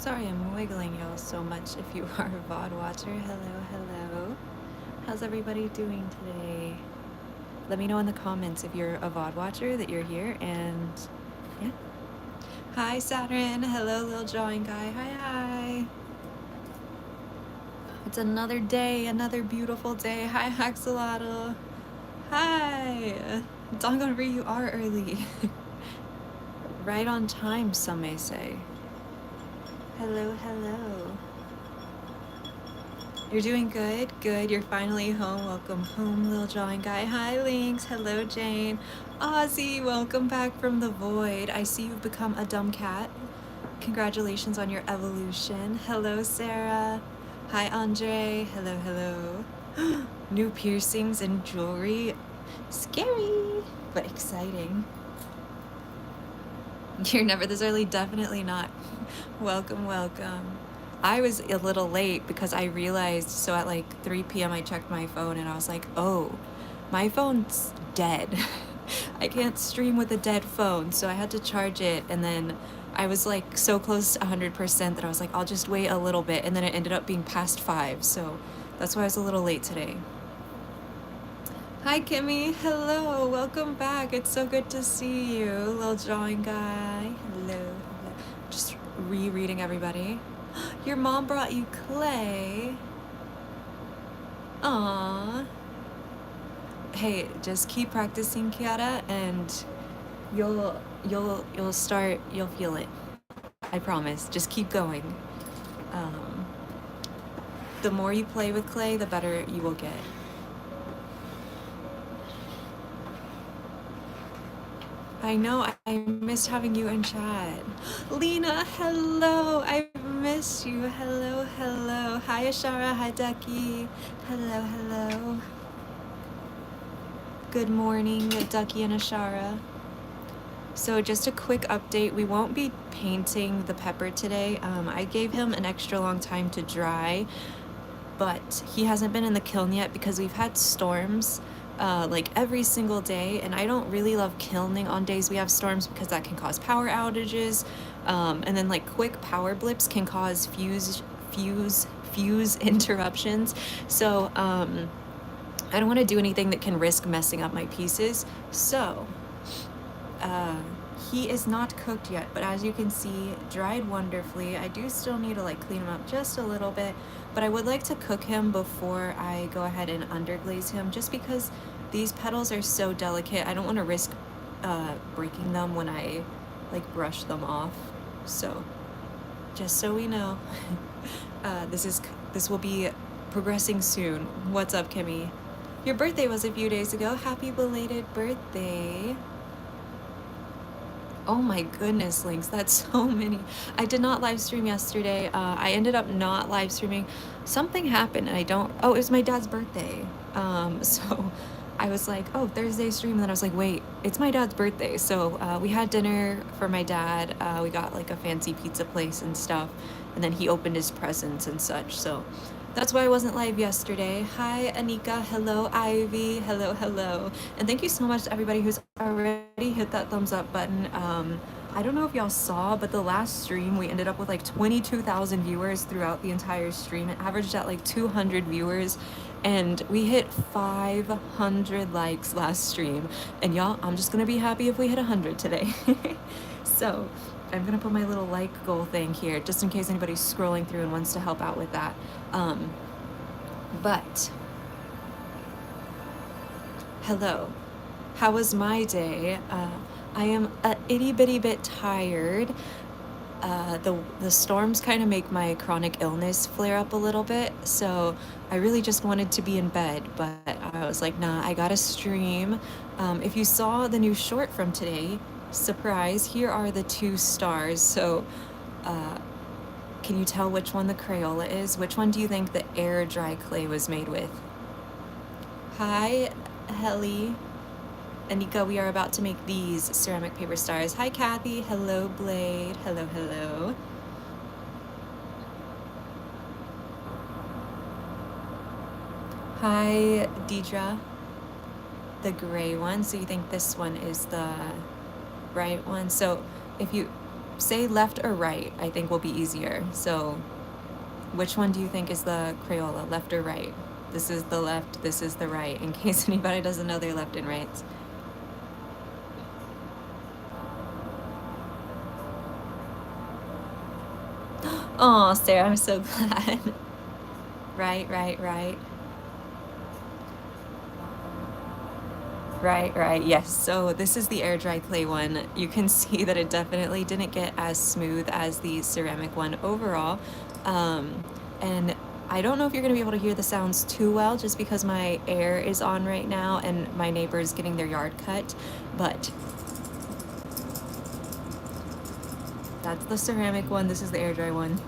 Sorry I'm wiggling y'all so much if you are a VOD watcher. Hello, hello. How's everybody doing today? Let me know in the comments if you're a VOD watcher that you're here, and yeah. Hi Saturn, hello little drawing guy, hi. It's another day, another beautiful day. Hi Axolotl. Hi. Dangonri, you are early. Right on time, some may say. Hello, hello. You're doing good? Good, you're finally home. Welcome home, little drawing guy. Hi, Lynx. Hello, Jane. Ozzy, welcome back from the void. I see you've become a dumb cat. Congratulations on your evolution. Hello, Sarah. Hi, Andre. Hello, hello. New piercings and jewelry. Scary, but exciting. You're never this early? Definitely not. Welcome, welcome. I was a little late because I realized, so at like 3 p.m. I checked my phone and I was like, oh, my phone's dead. I can't stream with a dead phone, so I had to charge it, and then I was like so close to 100% that I was like, I'll just wait a little bit, and then it ended up being past 5, so that's why I was a little late today. Hi Kimmy, hello, welcome back. It's so good to see you, little drawing guy. Hello. Just rereading everybody. Your mom brought you clay. Aww. Hey, just keep practicing, Kiara, and you'll feel it. I promise. Just keep going. The more you play with clay, the better you will get. I know, I missed having you in chat. Lena, hello, I miss you. Hello, hello. Hi, Ashara, hi, Ducky. Hello, hello. Good morning, Ducky and Ashara. So just a quick update, we won't be painting the pepper today. I gave him an extra long time to dry, but he hasn't been in the kiln yet because we've had storms like every single day, and I don't really love kilning on days we have storms because that can cause power outages, and then like quick power blips can cause fuse interruptions. So I don't want to do anything that can risk messing up my pieces. So he is not cooked yet, but as you can see, dried wonderfully. I do still need to like clean him up just a little bit, but I would like to cook him before I go ahead and underglaze him, just because these petals are so delicate. I don't want to risk breaking them when I like brush them off. So just so we know, this will be progressing soon. What's up, Kimmy? Your birthday was a few days ago. Happy belated birthday. Oh my goodness, Lynx, that's so many. I did not live stream yesterday. I ended up not live streaming. Something happened and oh, it was my dad's birthday. So I was like, oh, Thursday stream, and then I was like, wait, it's my dad's birthday. So we had dinner for my dad. We got like a fancy pizza place and stuff, and then he opened his presents and such. So that's why I wasn't live yesterday. Hi, Anika. Hello, Ivy. Hello, hello. And thank you so much to everybody who's already hit that thumbs up button. I don't know if y'all saw, but the last stream, we ended up with like 22,000 viewers throughout the entire stream. It averaged at like 200 viewers. And we hit 500 likes last stream. And y'all, I'm just going to be happy if we hit 100 today. So I'm gonna put my little like goal thing here just in case anybody's scrolling through and wants to help out with that. But hello, how was my day? I am a itty bitty bit tired. The storms kind of make my chronic illness flare up a little bit, so I really just wanted to be in bed, but I was like, nah, I gotta stream. If you saw the new short from today, surprise, here are the 2 stars. So can you tell which one the Crayola is? Which one do you think the air dry clay was made with? Hi, Helly. Anika, we are about to make these ceramic paper stars. Hi, Kathy. Hello, Blade. Hello, hello. Hi, Deidre. The gray one. So you think this one is the right one? So if you say left or right, I think will be easier. So which one do you think is the Crayola, left or right? This is the left, this is the right, in case anybody doesn't know their left and rights. Oh, Sarah, I'm so glad. Right, right, right. Right, right, yes. So this is the air dry clay one. You can see that it definitely didn't get as smooth as the ceramic one overall. And I don't know if you're gonna be able to hear the sounds too well just because my air is on right now and my neighbor is getting their yard cut, but that's the ceramic one, this is the air dry one.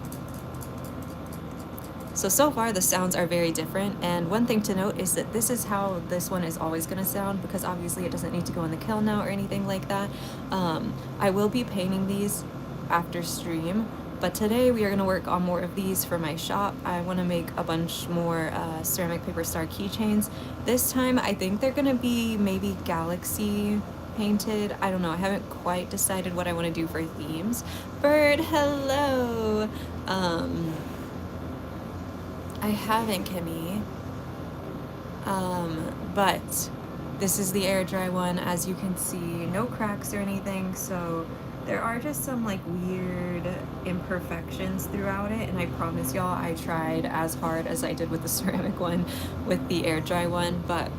So far the sounds are very different, and one thing to note is that this is how this one is always going to sound, because obviously it doesn't need to go in the kiln now or anything like that. I will be painting these after stream, but today we are going to work on more of these for my shop. I want to make a bunch more ceramic paper star keychains. This time I think they're going to be maybe galaxy painted. I don't know, I haven't quite decided what I want to do for themes. Bird, hello! I haven't, Kimmy. But this is the air dry one. As you can see, no cracks or anything, so there are just some like weird imperfections throughout it, and I promise y'all I tried as hard as I did with the ceramic one with the air dry one. But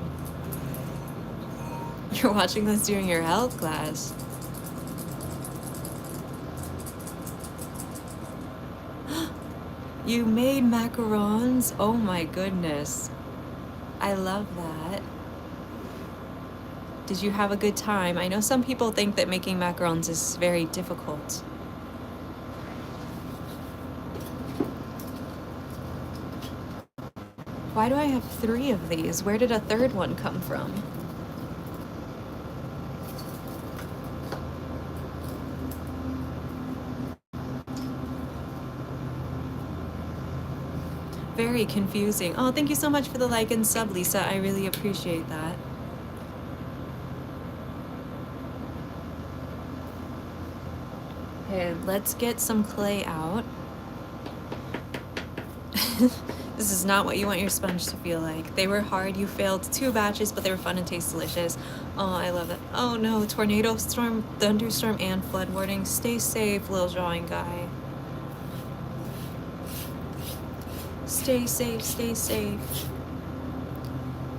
you're watching this during your health class. You made macarons? Oh my goodness. I love that. Did you have a good time? I know some people think that making macarons is very difficult. Why do I have 3 of these? Where did a third one come from? Very confusing. Oh, thank you so much for the like and sub, Lisa. I really appreciate that. Okay, let's get some clay out. This is not what you want your sponge to feel like. They were hard. You failed 2 batches, but they were fun and taste delicious. Oh, I love it. Oh no, tornado storm, thunderstorm, and flood warning. Stay safe, little drawing guy. Stay safe, stay safe.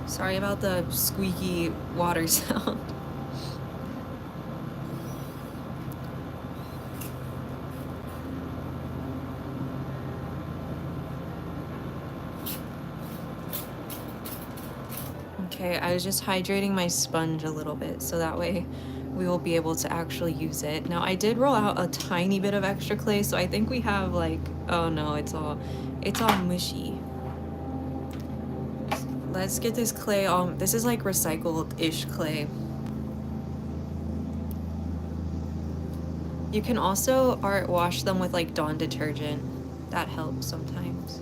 Sorry about the squeaky water sound. Okay, I was just hydrating my sponge a little bit so that way we will be able to actually use it. Now I did roll out a tiny bit of extra clay, so I think we have like, oh no, it's all mushy. Let's get this clay on. This is like recycled-ish clay. You can also art wash them with like Dawn detergent. That helps sometimes.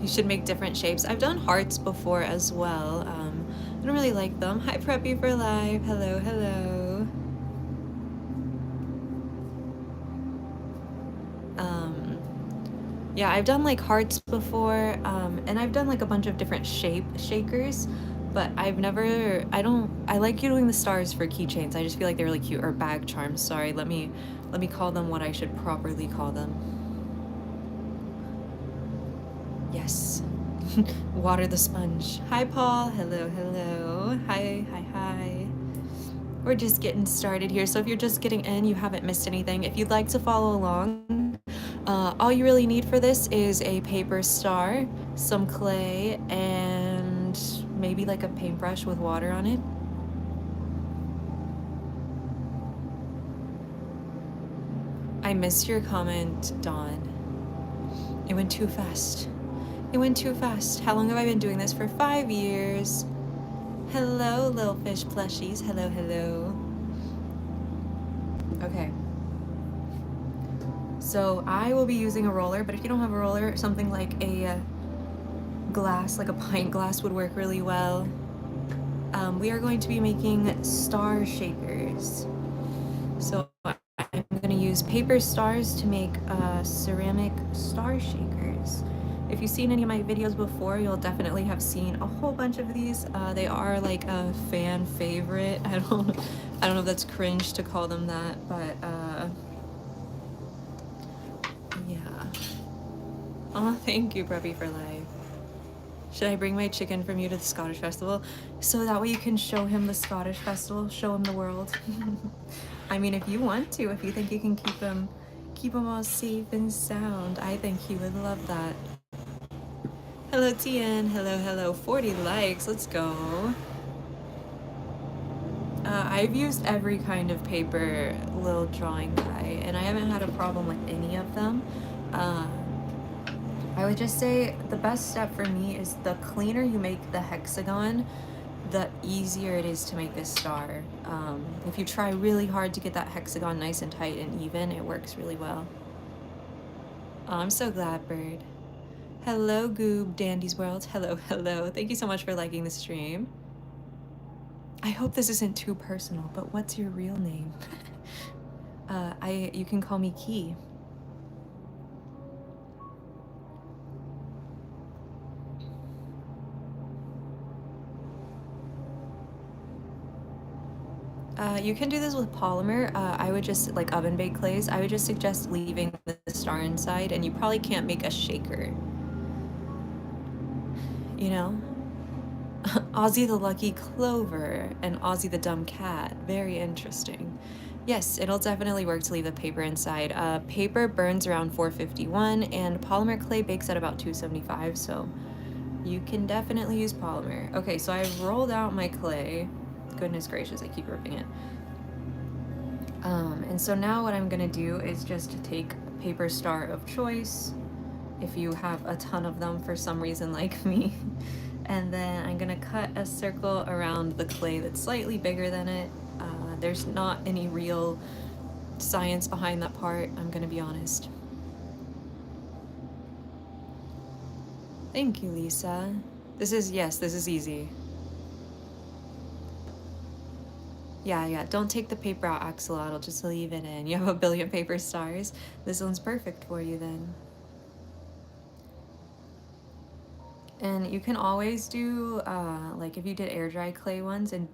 You should make different shapes. I've done hearts before as well. I don't really like them. Hi, Preppy for Life. Hello, hello. Yeah, I've done like hearts before, and I've done like a bunch of different shape shakers, but I've never, I like doing the stars for keychains. I just feel like they're really cute, or bag charms. Sorry, let me call them what I should properly call them. Yes. Water the sponge. Hi, Paul. Hello, hello. Hi, hi, hi. We're just getting started here, so if you're just getting in, you haven't missed anything. If you'd like to follow along, all you really need for this is a paper star, some clay, and maybe like a paintbrush with water on it. I missed your comment, Dawn. It went too fast. It went too fast. How long have I been doing this? For 5 years. Hello, little fish plushies. Hello, hello. Okay. So I will be using a roller, but if you don't have a roller, something like a glass, like a pint glass would work really well. We are going to be making star shakers. So I'm going to use paper stars to make ceramic star shakers. If you've seen any of my videos before, you'll definitely have seen a whole bunch of these. They are like a fan favorite. I don't know if that's cringe to call them that, but yeah. Oh, thank you, Preppy, for life. Should I bring my chicken from you to the Scottish Festival? So that way you can show him the Scottish Festival, show him the world. I mean, if you want to, if you think you can keep him all safe and sound, I think he would love that. Hello, Tien. Hello. 40 likes. Let's go. I've used every kind of paper, little drawing guy, and I haven't had a problem with any of them. I would just say the best step for me is the cleaner you make the hexagon, the easier it is to make this star. If you try really hard to get that hexagon nice and tight and even, it works really well. Oh, I'm so glad, Bird. Hello, Goob, Dandy's World. Hello. Thank you so much for liking the stream. I hope this isn't too personal, but what's your real name? You can call me Key. You can do this with polymer. I would just, like oven baked clays, I would just suggest leaving the star inside, and you probably can't make a shaker. You know? Ozzy the Lucky Clover and Ozzy the Dumb Cat. Very interesting. Yes, it'll definitely work to leave the paper inside. Paper burns around 451 and polymer clay bakes at about 275, so you can definitely use polymer. Okay, so I've rolled out my clay. Goodness gracious, I keep ripping it. And so now what I'm gonna do is just take a paper star of choice, if you have a ton of them for some reason like me. And then I'm gonna cut a circle around the clay that's slightly bigger than it. There's not any real science behind that part, I'm gonna be honest. Thank you, Lisa. This is easy. Yeah, don't take the paper out, Axolotl, just leave it in. You have a billion paper stars. This one's perfect for you then. And you can always do, like if you did air dry clay ones and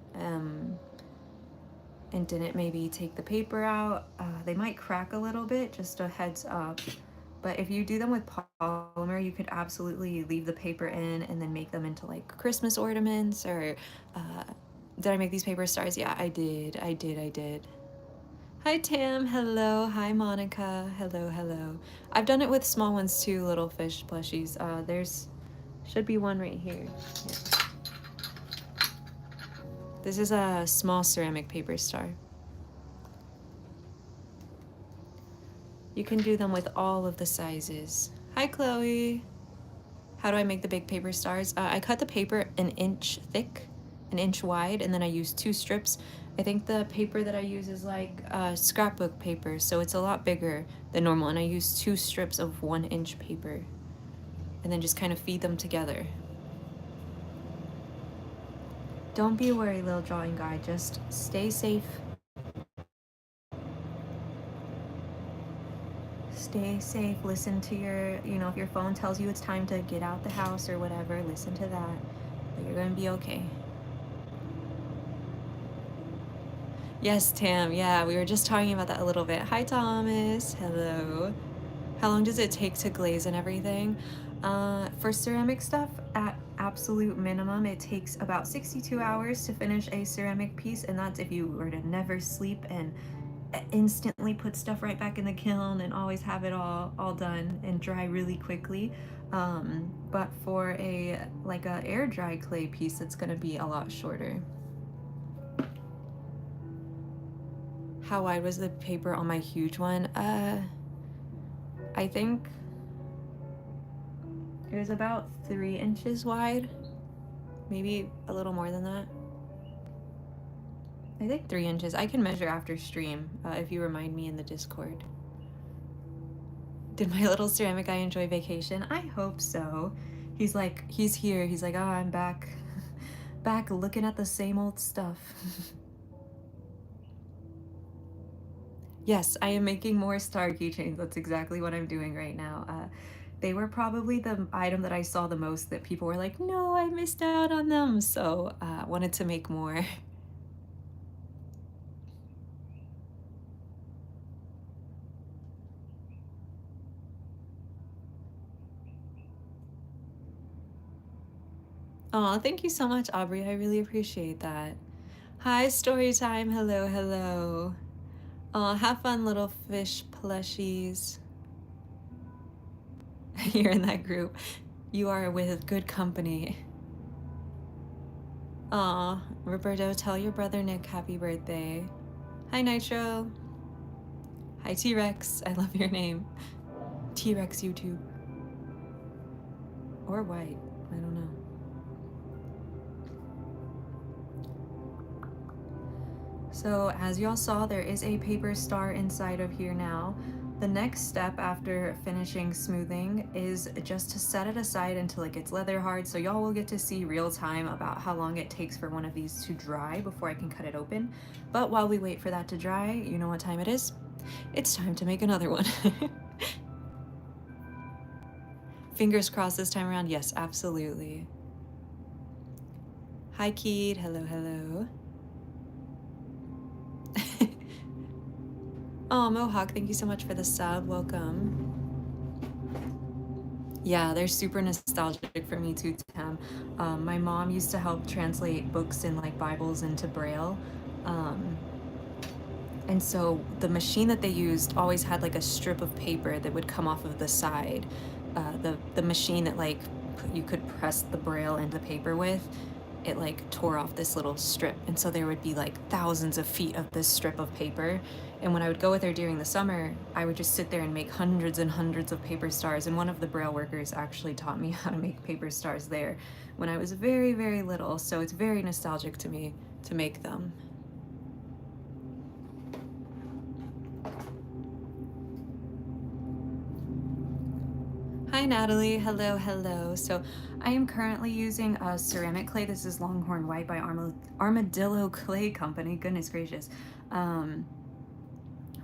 didn't maybe take the paper out, they might crack a little bit, just a heads up. But if you do them with polymer, you could absolutely leave the paper in and then make them into like Christmas ornaments or, did I make these paper stars? Yeah, I did. Hi, Tam. Hello. Hi, Monica. Hello. I've done it with small ones too, little fish plushies. There's should be one right here. This is a small ceramic paper star. You can do them with all of the sizes. Hi, Chloe. How do I make the big paper stars? I cut the paper an inch thick, an inch wide, and then I use 2 strips. I think the paper that I use is like scrapbook paper, so it's a lot bigger than normal, and I use 2 strips of 1-inch paper, and then just kind of feed them together. Don't be worried, little drawing guy, just stay safe. Stay safe, listen to your, if your phone tells you it's time to get out the house or whatever, listen to that, but you're gonna be okay. Yes, Tam, yeah, we were just talking about that a little bit. Hi, Thomas, hello. How long does it take to glaze and everything? For ceramic stuff, at absolute minimum, it takes about 62 hours to finish a ceramic piece, and that's if you were to never sleep and instantly put stuff right back in the kiln and always have it all done and dry really quickly. But for a air dry clay piece, it's gonna be a lot shorter. How wide was the paper on my huge one? I think it was about 3 inches wide, maybe a little more than that. I think 3 inches. I can measure after stream if you remind me in the Discord. Did my little ceramic guy enjoy vacation? I hope so. He's here. He's like, oh, I'm back. back looking at the same old stuff. Yes, I am making more star keychains. That's exactly what I'm doing right now. They were probably the item that I saw the most that people were like, no, I missed out on them. So wanted to make more. Aw, thank you so much, Aubrey. I really appreciate that. Hi, story time. Hello, hello. Aw, have fun, little fish plushies. You're in that group. You are with good company. Aw, Roberto, tell your brother Nick happy birthday. Hi, Nitro. Hi, T-Rex. I love your name. T-Rex YouTube. Or white. I don't know. So as y'all saw, there is a paper star inside of here now. The next step after finishing smoothing is just to set it aside until it gets leather hard, so y'all will get to see real time about how long it takes for one of these to dry before I can cut it open. But while we wait for that to dry, you know what time it is? It's time to make another one. Fingers crossed this time around. Yes, absolutely. Hi, Keed. Hello, hello. Oh, Mohawk, thank you so much for the sub. Welcome. Yeah, they're super nostalgic for me too, Tam. My mom used to help translate books and like Bibles into Braille. And so the machine that they used always had like a strip of paper that would come off of the side. The machine that like you could press the Braille into paper with, it like tore off this little strip. And so there would be like thousands of feet of this strip of paper. And when I would go with her during the summer, I would just sit there and make hundreds and hundreds of paper stars. And one of the Braille workers actually taught me how to make paper stars there when I was very, very little. So it's very nostalgic to me to make them. Hi, Natalie. Hello, hello. So I am currently using a ceramic clay. This is Longhorn White by Armadillo Clay Company. Goodness gracious.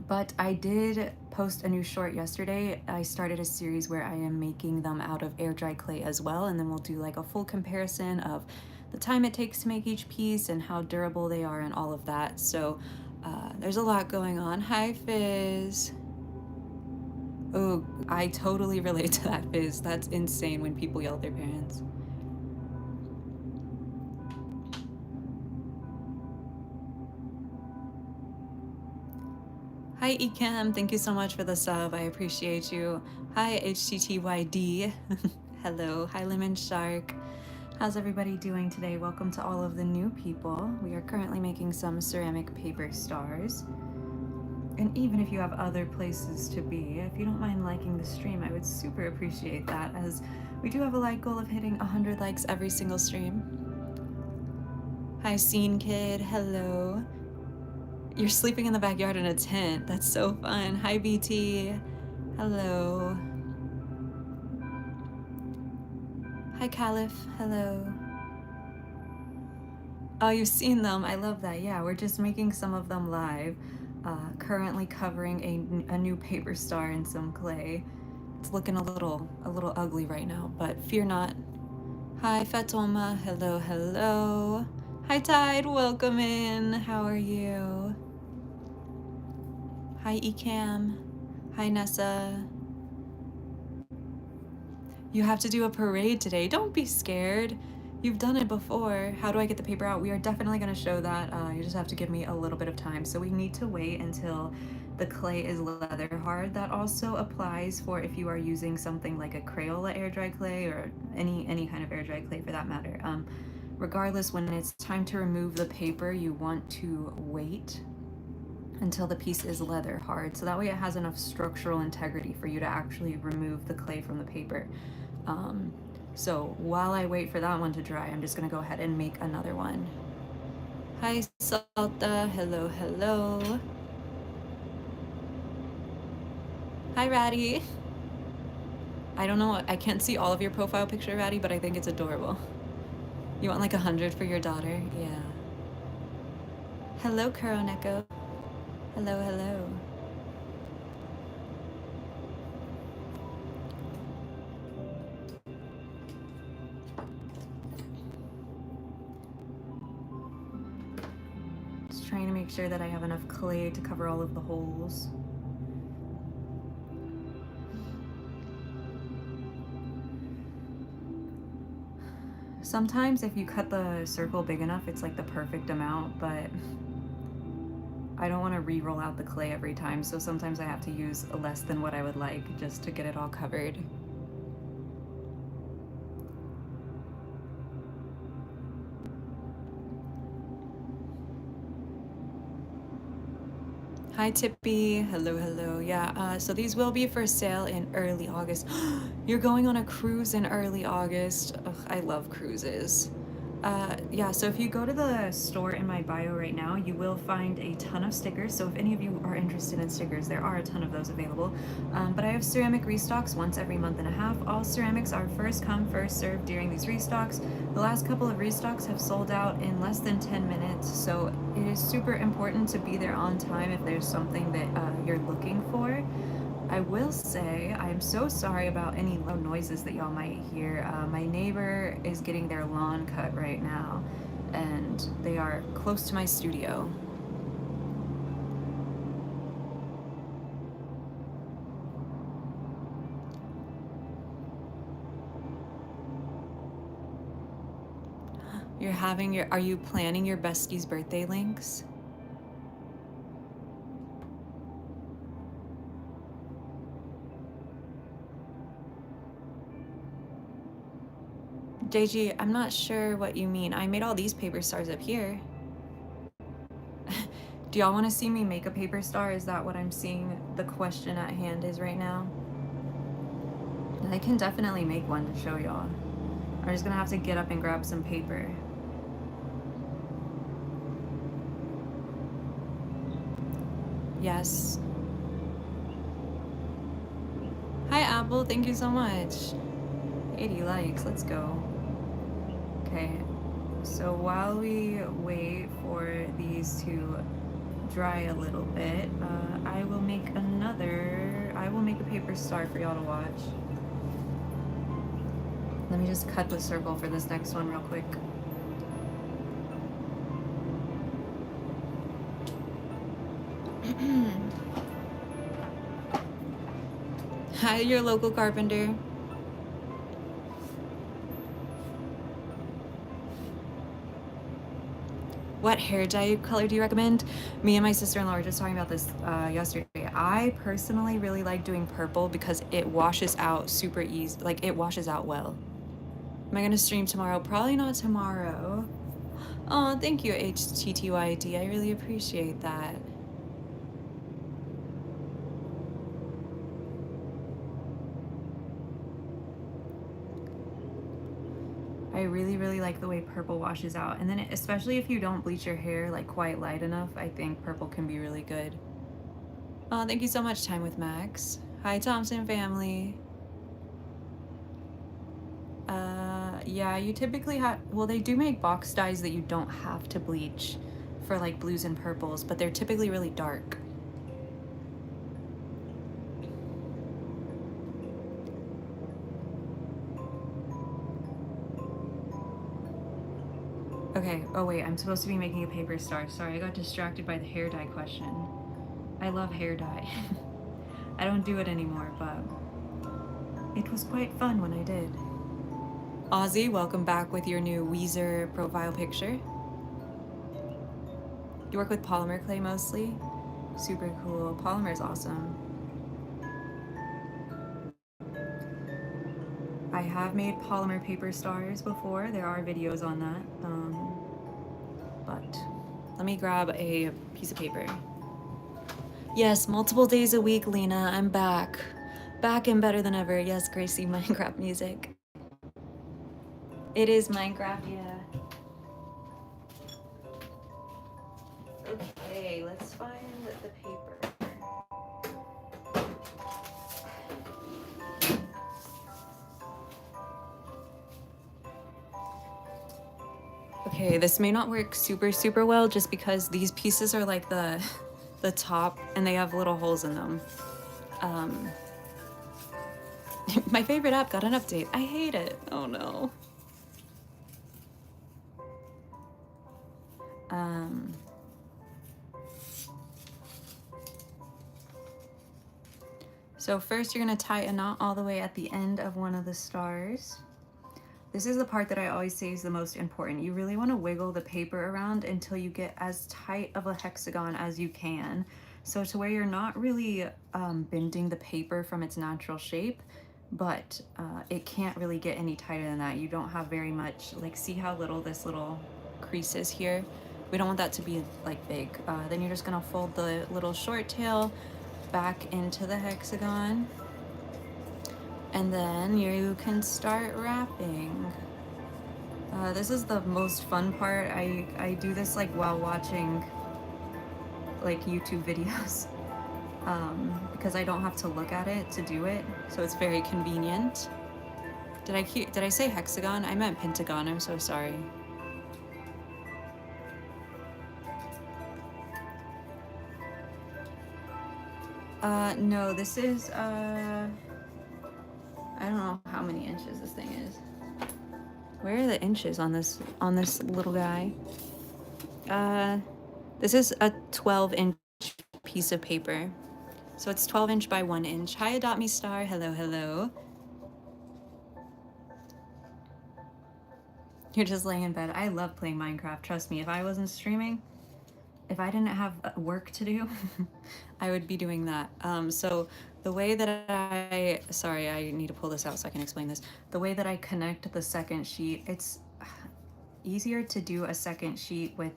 But I did post a new short yesterday. I started a series where I am making them out of air dry clay as well, and then we'll do like a full comparison of the time it takes to make each piece and how durable they are and all of that. So there's a lot going on. Hi, Fizz. Oh, I totally relate to that, Fizz. That's insane when people yell at their parents. Hi, Ecam. Thank you so much for the sub. I appreciate you. Hi, HTTYD. Hello. Hi, Lemon Shark. How's everybody doing today? Welcome to all of the new people. We are currently making some ceramic paper stars. And even if you have other places to be, if you don't mind liking the stream, I would super appreciate that, as we do have a like goal of hitting 100 likes every single stream. Hi, Scene Kid. Hello. You're sleeping in the backyard in a tent. That's so fun. Hi, BT. Hello. Hi, Caliph. Hello. Oh, you've seen them. I love that. Yeah, we're just making some of them live. Currently covering a new paper star in some clay. It's looking a little ugly right now, but fear not. Hi, Fatoma. Hello, hello. Hi, Tide. Welcome in. How are you? Hi, Ecam. Hi, Nessa. You have to do a parade today. Don't be scared. You've done it before. How do I get the paper out? We are definitely going to show that. You just have to give me a little bit of time. So we need to wait until the clay is leather hard. That also applies for if you are using something like a Crayola air dry clay, or any kind of air dry clay for that matter. Regardless, when it's time to remove the paper, you want to wait until the piece is leather hard, so that way it has enough structural integrity for you to actually remove the clay from the paper. So while I wait for that one to dry, I'm just gonna go ahead and make another one. Hi, Salta. Hello, hello. Hi, Ratty. I don't know, I can't see all of your profile picture, Ratty, but I think it's adorable. You want like 100 for your daughter? Yeah. Hello, Kuroneko. Hello, hello. Just trying to make sure that I have enough clay to cover all of the holes. Sometimes if you cut the circle big enough, it's like the perfect amount, but I don't want to re-roll out the clay every time, so sometimes I have to use less than what I would like just to get it all covered. Hi Tippy, hello, hello. Yeah, so these will be for sale in early August. You're going on a cruise in early August. Ugh, I love cruises. Yeah, so if you go to the store in my bio right now, you will find a ton of stickers. So if any of you are interested in stickers, there are a ton of those available. But I have ceramic restocks once every month and a half. All ceramics are first come, first served during these restocks. The last couple of restocks have sold out in less than 10 minutes, so it is super important to be there on time if there's something that you're looking for. I will say, I'm so sorry about any loud noises that y'all might hear. My neighbor is getting their lawn cut right now, and they are close to my studio. Are you planning your bestie's birthday links? JG, I'm not sure what you mean. I made all these paper stars up here. Do y'all want to see me make a paper star? Is that what I'm seeing the question at hand is right now? I can definitely make one to show y'all. I'm just gonna have to get up and grab some paper. Yes. Hi Apple, thank you so much. 80 likes, let's go. Okay, so while we wait for these to dry a little bit, I will make a paper star for y'all to watch. Let me just cut the circle for this next one real quick. Hi, your local carpenter. What hair dye color do you recommend? Me and my sister-in-law were just talking about this yesterday. I personally really like doing purple because it washes out super easy. Like, it washes out well. Am I gonna stream tomorrow? Probably not tomorrow. Oh, thank you, HTTYD. I really appreciate that. I really, really like the way purple washes out. And then especially if you don't bleach your hair like quite light enough, I think purple can be really good. Oh, thank you so much, Time with Max. Hi, Thompson family. Yeah, you typically have, well, they do make box dyes that you don't have to bleach for like blues and purples, but they're typically really dark. Okay, oh wait, I'm supposed to be making a paper star. Sorry, I got distracted by the hair dye question. I love hair dye. I don't do it anymore, but it was quite fun when I did. Ozzy, welcome back with your new Weezer profile picture. You work with polymer clay mostly? Super cool. Polymer is awesome. I have made polymer paper stars before. There are videos on that. But let me grab a piece of paper. Yes, multiple days a week, Lena. I'm back. Back and better than ever. Yes, Gracie, Minecraft music. It is Minecraft, yeah. Okay, let's find the paper. Okay, this may not work super well just because these pieces are like the top and they have little holes in them. My favorite app got an update. I hate it. Oh no. So first you're gonna tie a knot all the way at the end of one of the stars. This is the part that I always say is the most important. You really want to wiggle the paper around until you get as tight of a hexagon as you can. So to where you're not really bending the paper from its natural shape, but it can't really get any tighter than that. You don't have very much, like see how little this little crease is here? We don't want that to be like big. Then you're just gonna fold the little short tail back into the hexagon. And then you can start wrapping. This is the most fun part. I do this like while watching like YouTube videos because I don't have to look at it to do it, so it's very convenient. Did I say hexagon? I meant pentagon. I'm so sorry. No, this is I don't know how many inches this thing is. Where are the inches on this little guy? This is a 12-inch piece of paper. So it's 12 inch by 1 inch. Hi, Adopt Me Star. Hello, hello. You're just laying in bed. I love playing Minecraft. Trust me, if I wasn't streaming, if I didn't have work to do, I would be doing that. So the way that sorry, I need to pull this out so I can explain this. The way that I connect the second sheet, it's easier to do a second sheet with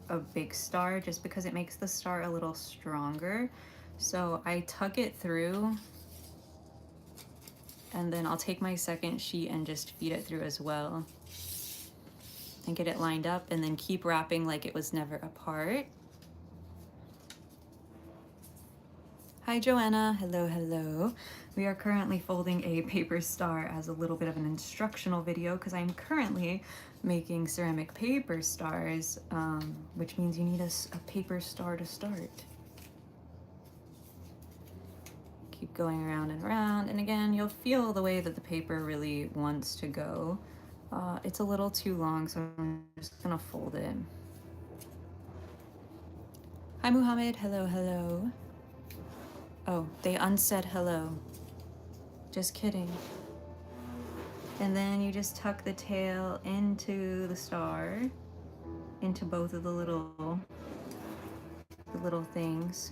a big star just because it makes the star a little stronger. So I tuck it through and then I'll take my second sheet and just feed it through as well and get it lined up and then keep wrapping like it was never apart. Hi Joanna, hello, hello. We are currently folding a paper star as a little bit of an instructional video because I'm currently making ceramic paper stars, which means you need a paper star to start. Keep going around and around, and again, you'll feel the way that the paper really wants to go. It's a little too long, so I'm just gonna fold it. Hi Muhammad, hello, hello. Oh, they unsaid hello. Just kidding. And then you just tuck the tail into the star, into both of the little things.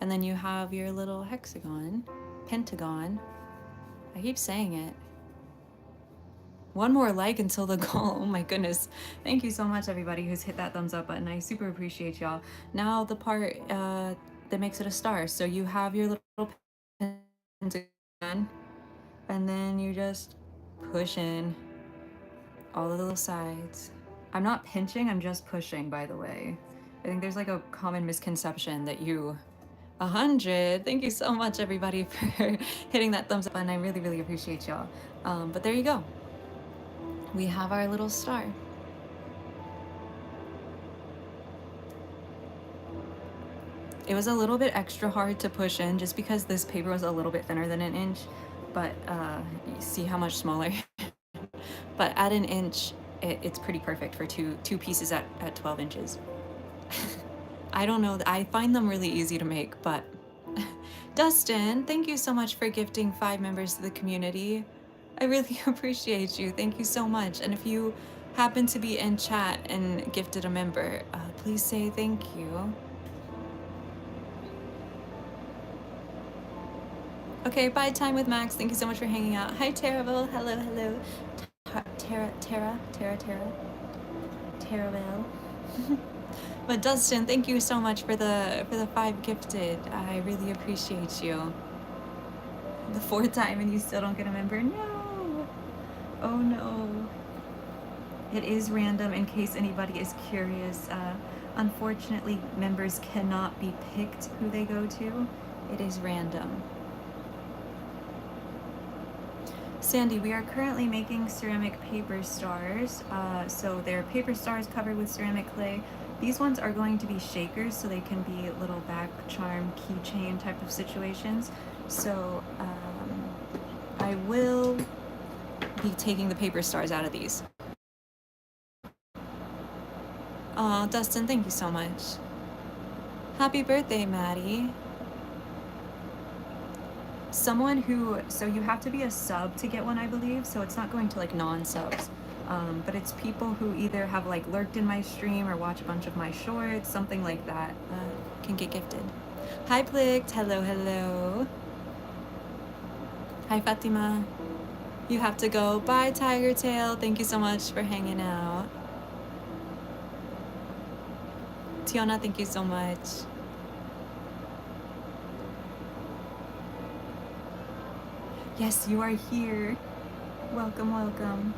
And then you have your little hexagon, pentagon. I keep saying it. One more like until the goal. Oh my goodness. Thank you so much everybody who's hit that thumbs up button. I super appreciate y'all. Now the part that makes it a star. So you have your little pentagon and then you just push in all of the little sides. I'm not pinching, I'm just pushing, by the way. I think there's like a common misconception that 100. Thank you so much everybody for hitting that thumbs up button. I really, really appreciate y'all. But there you go. We have our little star. It was a little bit extra hard to push in just because this paper was a little bit thinner than an inch, but you see how much smaller. But at an inch, it's pretty perfect for two pieces at 12 inches. I don't know, I find them really easy to make, but Dustin, thank you so much for gifting 5 members to the community. I really appreciate you. Thank you so much. And if you happen to be in chat and gifted a member, please say thank you. Okay, bye time with Max. Thank you so much for hanging out. Hi Terraville. Hello, hello. Terraville. But Dustin, thank you so much for the 5 gifted. I really appreciate you. The 4th time and you still don't get a member? No. Oh no. It is random in case anybody is curious. Unfortunately, members cannot be picked who they go to. It is random. Sandy, we are currently making ceramic paper stars. So they're paper stars covered with ceramic clay. These ones are going to be shakers, so they can be little back charm, keychain type of situations. So I will be taking the paper stars out of these. Aw, Dustin, thank you so much. Happy birthday, Maddie. Someone who, so you have to be a sub to get one, I believe, so it's not going to like non-subs. But it's people who either have like lurked in my stream or watch a bunch of my shorts, something like that, can get gifted. Hi Plict, hello, hello. Hi Fatima. You have to go. Bye Tiger Tail, thank you so much for hanging out. Tiona, thank you so much. Yes, you are here. Welcome, welcome.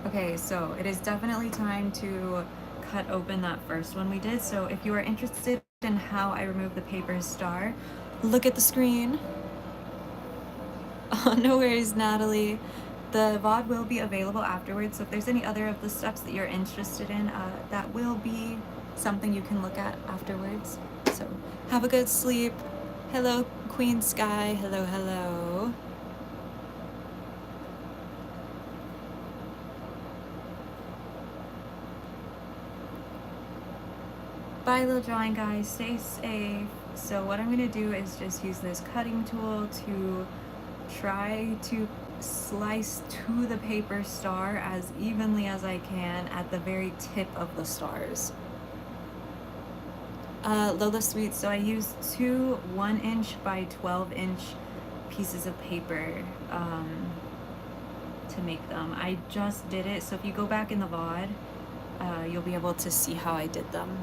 Okay, so it is definitely time to cut open that first one we did. So if you are interested in how I remove the paper star, look at the screen. Oh, no worries, Natalie. The VOD will be available afterwards, so if there's any other of the steps that you're interested in, that will be something you can look at afterwards. So have a good sleep. Hello, Queen Sky. Hello, hello. Bye, little drawing guys. Stay safe. So what I'm gonna do is just use this cutting tool to try to slice to the paper star as evenly as I can at the very tip of the stars. Lola Sweet, so I used two 1-inch by 12-inch pieces of paper to make them. I just did it, so if you go back in the VOD, you'll be able to see how I did them.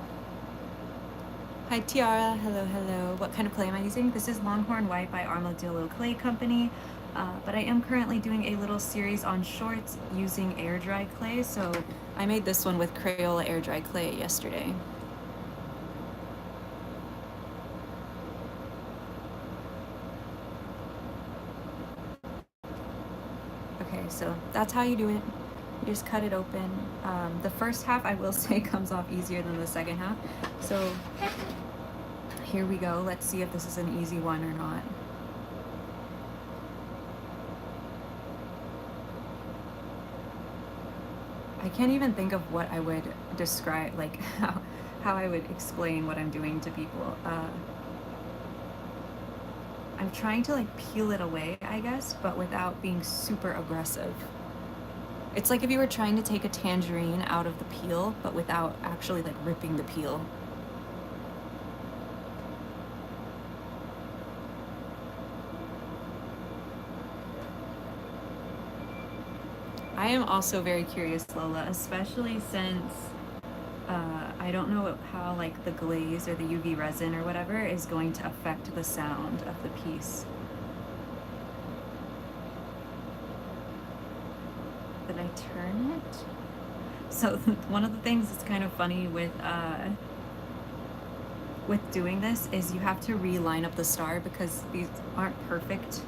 Hi Tiara, hello, hello. What kind of clay am I using? This is Longhorn White by Armadillo Clay Company, but I am currently doing a little series on shorts using air dry clay, so I made this one with Crayola air dry clay yesterday. Okay, so that's how you do it. You just cut it open. The first half, I will say, comes off easier than the second half. So here we go. Let's see if this is an easy one or not. I can't even think of what I would describe, like how I would explain what I'm doing to people. I'm trying to like peel it away, I guess, but without being super aggressive. It's like if you were trying to take a tangerine out of the peel, but without actually like ripping the peel. I am also very curious, Lola, especially since I don't know how like the glaze or the UV resin or whatever is going to affect the sound of the piece. Did I turn it? So one of the things that's kind of funny with doing this is you have to re-line up the star because these aren't perfect.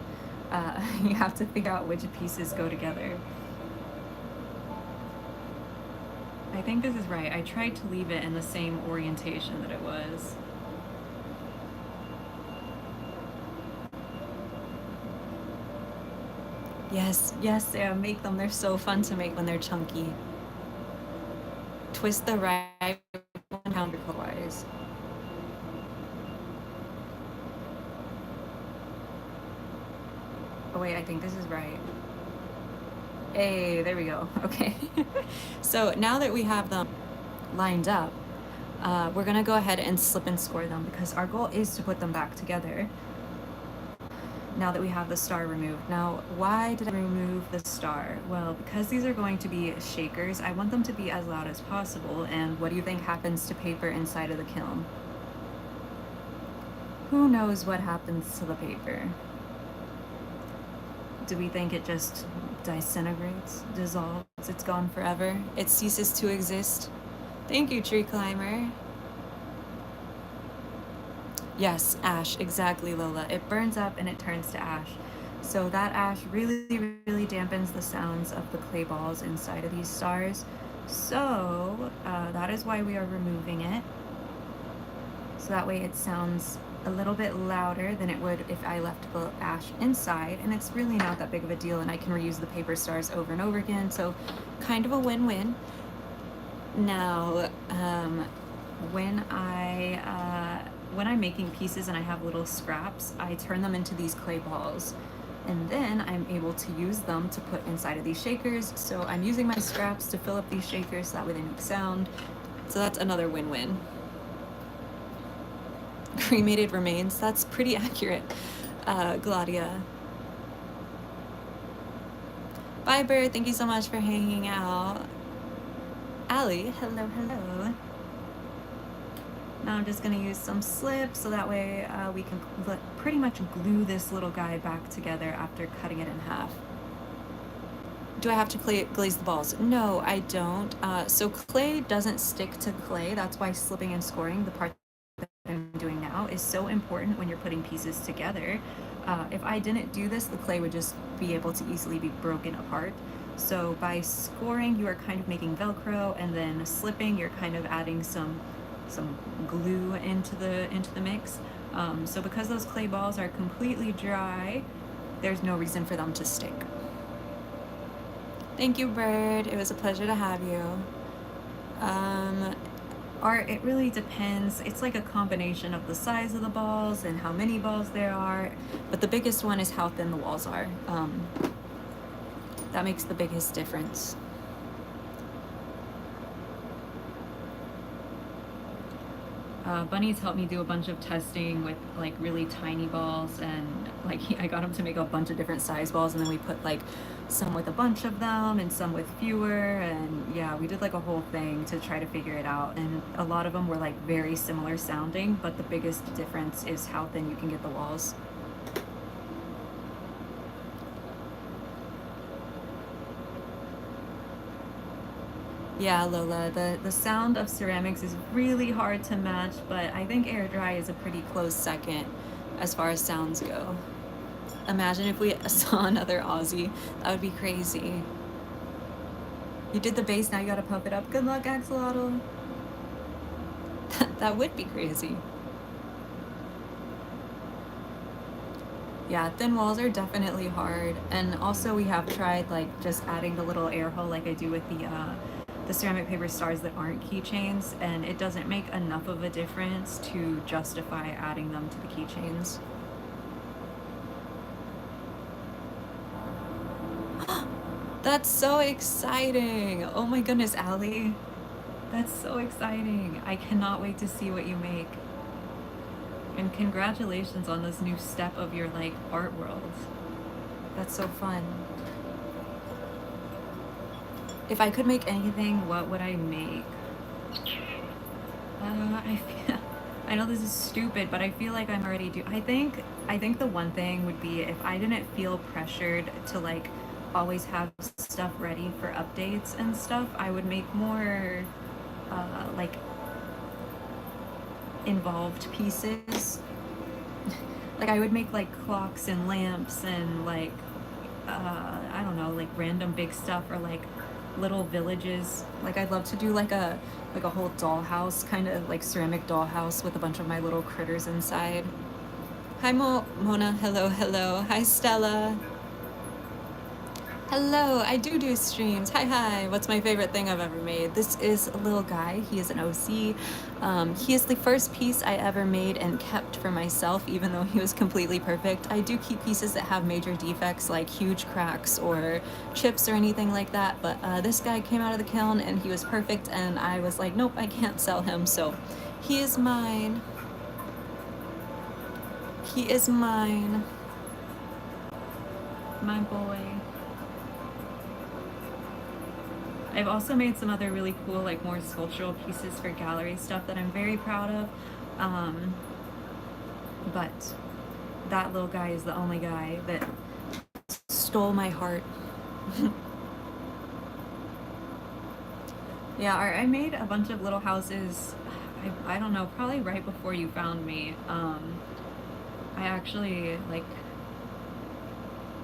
You have to figure out which pieces go together. I think this is right. I tried to leave it in the same orientation that it was. Yes, yes, Sarah, make them. They're so fun to make when they're chunky. Twist the right one counterclockwise. Oh wait, I think this is right. Hey, there we go. Okay. So now that we have them lined up, we're gonna go ahead and slip and score them because our goal is to put them back together now that we have the star removed. Now, why did I remove the star? Well, because these are going to be shakers, I want them to be as loud as possible, and what do you think happens to paper inside of the kiln? Who knows what happens to the paper? Do we think it just disintegrates, dissolves, it's gone forever? It ceases to exist? Thank you, Tree Climber. Yes, ash, exactly, Lola. It burns up and it turns to ash. So that ash really, really dampens the sounds of the clay balls inside of these stars. So that is why we are removing it. So that way it sounds a little bit louder than it would if I left the ash inside, and it's really not that big of a deal, and I can reuse the paper stars over and over again, so kind of a win-win. Now, when I'm making pieces and I have little scraps, I turn them into these clay balls, and then I'm able to use them to put inside of these shakers. So I'm using my scraps to fill up these shakers so that way they make sound. So that's another win-win. Cremated remains, that's pretty accurate, Gladia. Bye, Bird, thank you so much for hanging out. Allie, hello, hello. Now I'm just gonna use some slip so that way we can pretty much glue this little guy back together after cutting it in half. Do I have to glaze the balls? No, I don't. So clay doesn't stick to clay. That's why slipping and scoring, the part that I'm doing now, is so important when you're putting pieces together. If I didn't do this, the clay would just be able to easily be broken apart. So by scoring, you are kind of making Velcro, and then slipping, you're kind of adding some glue into the mix. So because those clay balls are completely dry, there's no reason for them to stick. Thank you, Bird. It was a pleasure to have you. Art, it really depends. It's like a combination of the size of the balls and how many balls there are, but the biggest one is how thin the walls are. That makes the biggest difference. Bunny's helped me do a bunch of testing with like really tiny balls, and like I got him to make a bunch of different size balls, and then we put like some with a bunch of them and some with fewer, and yeah, we did like a whole thing to try to figure it out, and a lot of them were like very similar sounding, but the biggest difference is how thin you can get the walls. Yeah, Lola, the sound of ceramics is really hard to match, but I think air dry is a pretty close second as far as sounds go. Imagine if we saw another Aussie. That would be crazy. You did the bass, now you gotta pump it up. Good luck, Axolotl. That would be crazy. Yeah, thin walls are definitely hard, and also we have tried like just adding the little air hole like I do with the ceramic paper stars that aren't keychains, and it doesn't make enough of a difference to justify adding them to the keychains. That's so exciting! Oh my goodness, Allie. That's so exciting. I cannot wait to see what you make. And congratulations on this new step of your like art world. That's so fun. If I could make anything, what would I make? I know this is stupid, but I feel like I'm already I think the one thing would be if I didn't feel pressured to like always have stuff ready for updates and stuff, I would make more like involved pieces. Like I would make like clocks and lamps and like I don't know, like random big stuff, or like little villages. Like I'd love to do like a whole dollhouse, kind of like ceramic dollhouse with a bunch of my little critters inside. Hi Mona, hello, hello. Hi Stella. Hello, I do streams. Hi. What's my favorite thing I've ever made? This is a little guy. He is an OC. He is the first piece I ever made and kept for myself, even though he was completely perfect. I do keep pieces that have major defects, like huge cracks or chips or anything like that, but this guy came out of the kiln and he was perfect, and I was like, nope, I can't sell him, so he is mine. He is mine. My boy. I've also made some other really cool, like more sculptural pieces for gallery stuff that I'm very proud of. But that little guy is the only guy that stole my heart. Yeah, I made a bunch of little houses, I don't know, probably right before you found me. I actually, like,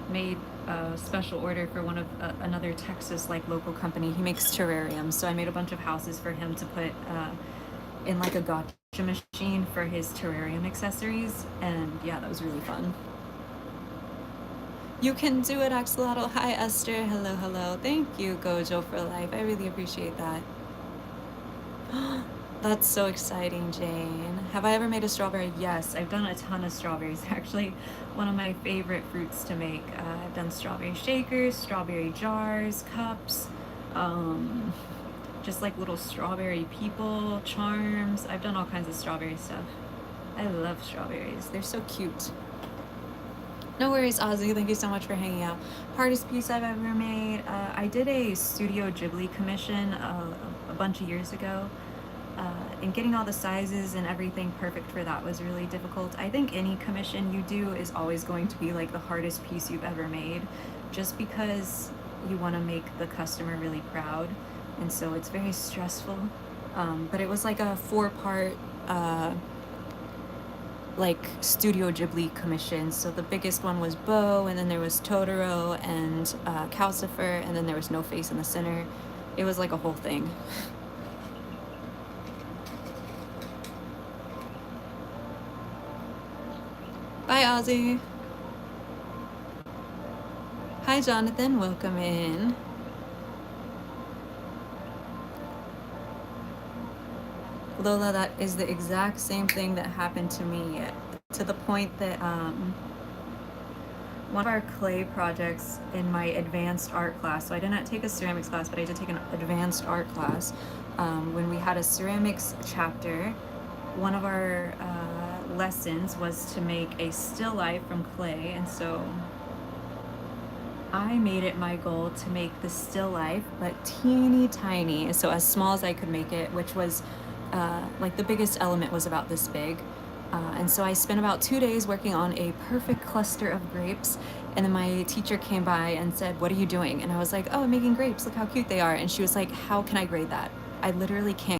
made a special order for one of another Texas like local company. He makes terrariums, so I made a bunch of houses for him to put in like a gotcha machine for his terrarium accessories, and yeah, that was really fun. You can do it, Axolotl. Hi, Esther. Hello, hello. Thank you, Gojo for life. I really appreciate that. That's so exciting, Jane. Have I ever made a strawberry? Yes, I've done a ton of strawberries. Actually, one of my favorite fruits to make. I've done strawberry shakers, strawberry jars, cups, um, just like little strawberry people, charms. I've done all kinds of strawberry stuff. I love strawberries. They're so cute. No worries, Ozzy. Thank you so much for hanging out. Hardest piece I've ever made. I did a Studio Ghibli commission a bunch of years ago. And getting all the sizes and everything perfect for that was really difficult. I think any commission you do is always going to be like the hardest piece you've ever made, just because you want to make the customer really proud. And so it's very stressful. But it was like a 4-part like Studio Ghibli commissions. So the biggest one was Bo, and then there was Totoro and Calcifer, and then there was No Face in the center. It was like a whole thing. Bye, Ozzy. Hi, Jonathan. Welcome in. Lola, that is the exact same thing that happened to me, to the point that one of our clay projects in my advanced art class, so I did not take a ceramics class, but I did take an advanced art class. When we had a ceramics chapter, one of our lessons was to make a still life from clay, and so I made it my goal to make the still life, but teeny tiny, so as small as I could make it, which was like the biggest element was about this big. And so I spent about 2 days working on a perfect cluster of grapes, and then my teacher came by and said, "What are you doing?" And I was like, "Oh, I'm making grapes, look how cute they are." And she was like, "How can I grade that? I literally can't